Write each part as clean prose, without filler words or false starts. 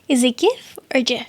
Is it GIF or GIF?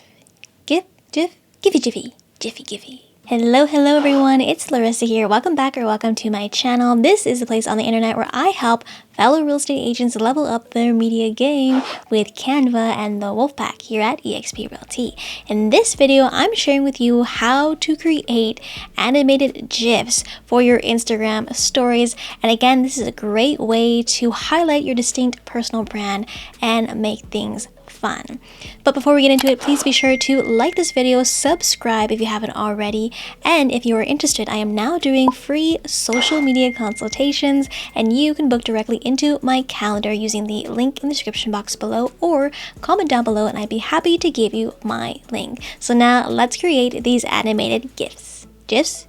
GIF, GIF, Giphy, Jiffy, Jiffy, Giffy. Hello everyone, it's Laressa here. Welcome back or welcome to my channel. This is the place on the internet where I help fellow real estate agents level up their media game with Canva and the Wolfpack here at eXp Realty. In this video, I'm sharing with you how to create animated GIFs for your Instagram stories. And again, this is a great way to highlight your distinct personal brand and make things fun. But before we get into it, please be sure to like this video, subscribe if you haven't already, and if you are interested, I am now doing free social media consultations, and you can book directly into my calendar using the link in the description box below, or comment down below and I'd be happy to give you my link. So now let's create these animated GIFs. GIFs.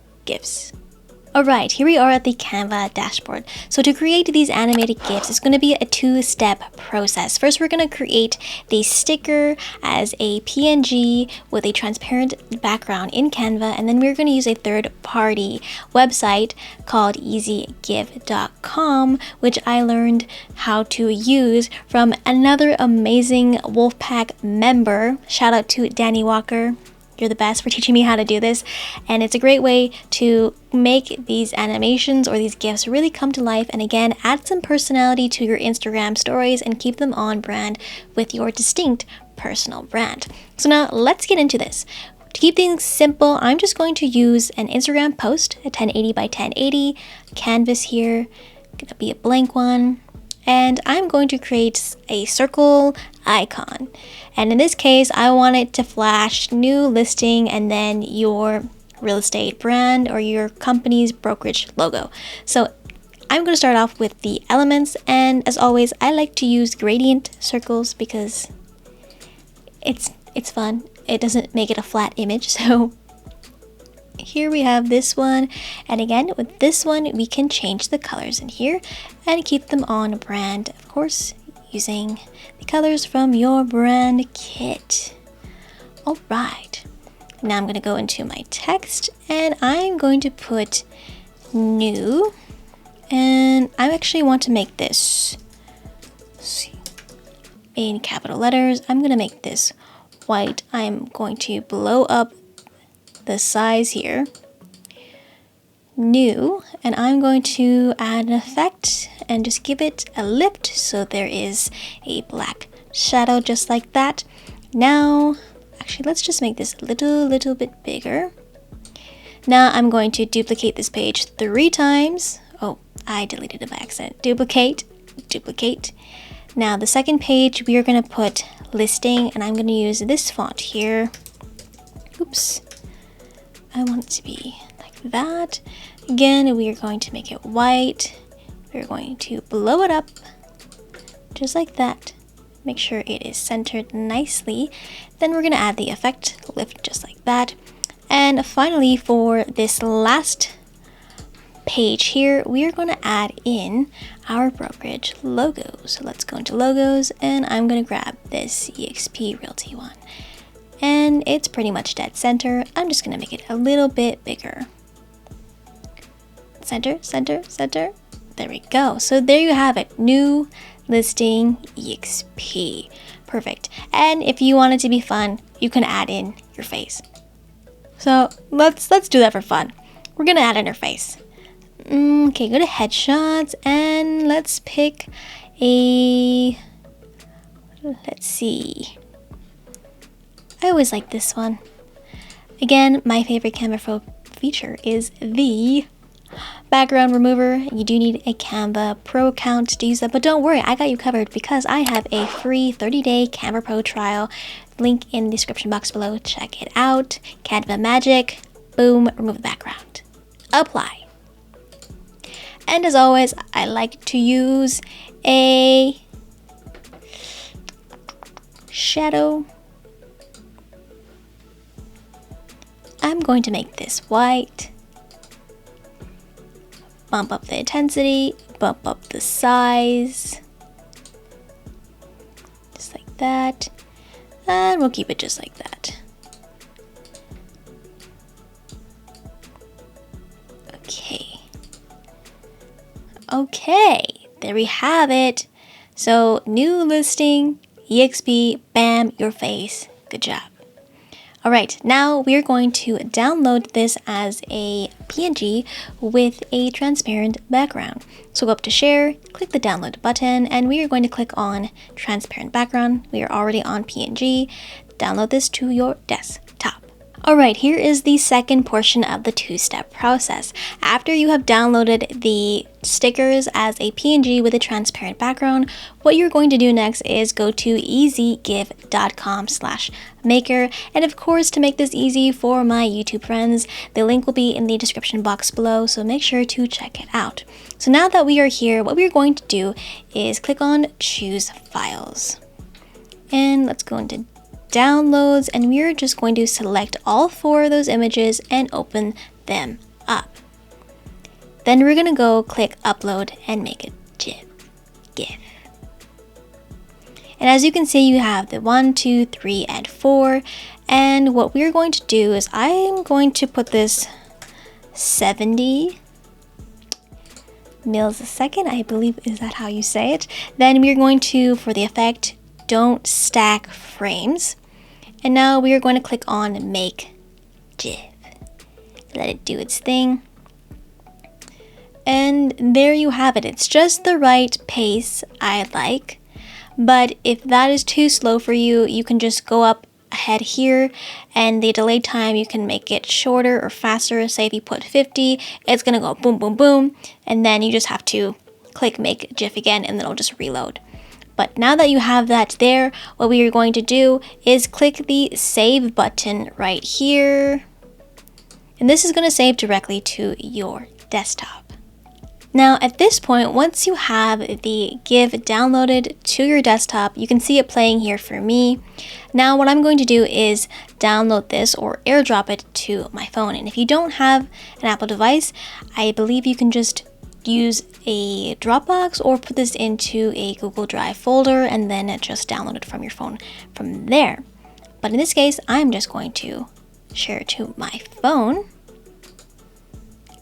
Alright, here we are at the Canva dashboard. So to create these animated GIFs, it's going to be a two-step process. First, we're going to create the sticker as a PNG with a transparent background in Canva, and then we're going to use a third-party website called easygif.com, which I learned how to use from another amazing Wolfpack member. Shout out to Danny Walker. You're the best for teaching me how to do this, and it's a great way to make these animations or these GIFs really come to life, and again, add some personality to your Instagram stories and keep them on brand with your distinct personal brand. So now let's get into this. To keep things simple, I'm just going to use an Instagram post, a 1080 by 1080 canvas here, gonna be a blank one. And I'm going to create a circle icon. And in this case, I want it to flash new listing and then your real estate brand or your company's brokerage logo. So I'm going to start off with the elements. And as always, I like to use gradient circles because it's fun. It doesn't make it a flat image. So here we have this one, and again with this one we can change the colors in here and keep them on brand, of course using the colors from your brand kit. All right, now I'm going to go into my text and I'm going to put new, and I actually want to make this, in capital letters. I'm going to make this white. I'm going to blow up the size here, new, and I'm going to add an effect and just give it a lift so there is a black shadow just like that. Now actually let's just make this a little bit bigger. Now I'm going to duplicate this page 3 times. Oh, I deleted it by accident. Duplicate. Now the second page we are going to put listing, and I'm going to use this font here. Oops, I want it to be like that. Again, we are going to make it white. We're going to blow it up just like that. Make sure it is centered nicely. Then we're going to add the effect, lift just like that. And finally, for this last page here, we are going to add in our brokerage logo. So let's go into logos, and I'm going to grab this eXp Realty one. And it's pretty much dead center. I'm just going to make it a little bit bigger. Center. There we go. So there you have it. New listing eXp. Perfect. And if you want it to be fun, you can add in your face. So let's do that for fun. We're going to add in her face. Okay, go to headshots and let's pick a, let's see. I always like this one. Again, my favorite Canva Pro feature is the background remover. You do need a Canva Pro account to use that, but don't worry, I got you covered because I have a free 30-day Canva Pro trial. Link in the description box below. Check it out. Canva magic. Boom, remove the background. Apply. And as always, I like to use a shadow. I'm going to make this white, bump up the intensity, bump up the size, just like that, and we'll keep it just like that. Okay, there we have it. So new listing exp, bam, your face. Good job. Alright, now we're going to download this as a PNG with a transparent background. So go up to share, click the download button, and we are going to click on transparent background. We are already on PNG. Download this to your desktop. Alright, here is the second portion of the two-step process. After you have downloaded the stickers as a PNG with a transparent background, what you're going to do next is go to easygif.com/maker, and of course, to make this easy for my YouTube friends, the link will be in the description box below, so make sure to check it out. So now that we are here, what we're going to do is click on choose files, and let's go into downloads, and we're just going to select all 4 of those images and open them up. Then we're going to go click upload and make a GIF. And as you can see, you have the 1, 2, 3, and 4. And what we're going to do is I'm going to put this 70 mils a second, I believe, is that how you say it? Then we're going to, for the effect, don't stack frames. And now we are going to click on make GIF. Let it do its thing. And there you have it. It's just the right pace I like. But if that is too slow for you, you can just go up ahead here, and the delay time, you can make it shorter or faster. Say if you put 50, it's going to go boom, boom, boom. And then you just have to click make GIF again, and then it'll just reload. But now that you have that there, what we are going to do is click the save button right here. And this is going to save directly to your desktop. Now at this point, once you have the GIF downloaded to your desktop, you can see it playing here for me. Now what I'm going to do is download this or airdrop it to my phone. And if you don't have an Apple device, I believe you can just use a Dropbox or put this into a Google Drive folder and then just download it from your phone from there. But in this case, I'm just going to share it to my phone,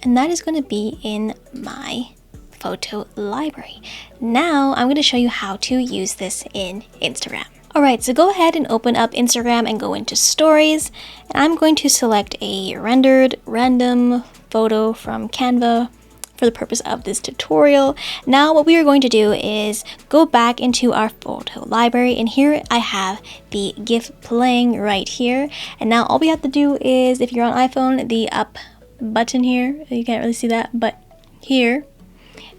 and that is going to be in my photo library. Now I'm going to show you how to use this in Instagram. Alright, so go ahead and open up Instagram and go into stories, and I'm going to select a rendered random photo from Canva for the purpose of this tutorial. Now what we are going to do is go back into our photo library, and here I have the GIF playing right here. And now all we have to do is, if you're on iPhone, the up button here, you can't really see that, but here,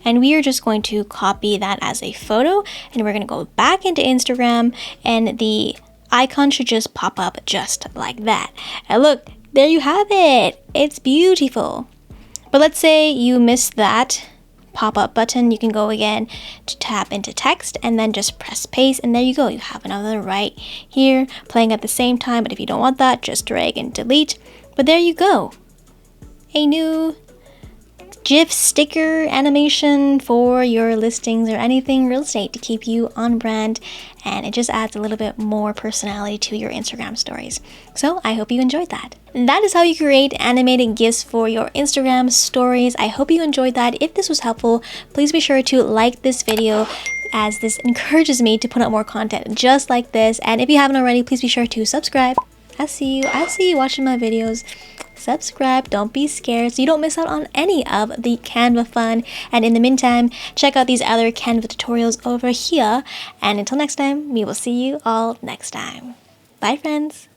and we are just going to copy that as a photo, and we're going to go back into Instagram, and the icon should just pop up just like that. And look, there you have it. It's beautiful. But let's say you missed that pop-up button, you can go again to tap into text and then just press paste, and there you go. You have another right here playing at the same time, but if you don't want that, just drag and delete. But there you go. A new GIF sticker animation for your listings or anything real estate to keep you on brand, and it just adds a little bit more personality to your Instagram stories. So I hope you enjoyed that. And that is how you create animated GIFs for your Instagram stories. I hope you enjoyed that. If this was helpful, please be sure to like this video, as this encourages me to put out more content just like this. And if you haven't already, please be sure to subscribe. I see you watching my videos. Subscribe, don't be scared, so you don't miss out on any of the Canva fun. And in the meantime, check out these other Canva tutorials over here. And until next time, we will see you all next time. Bye, friends.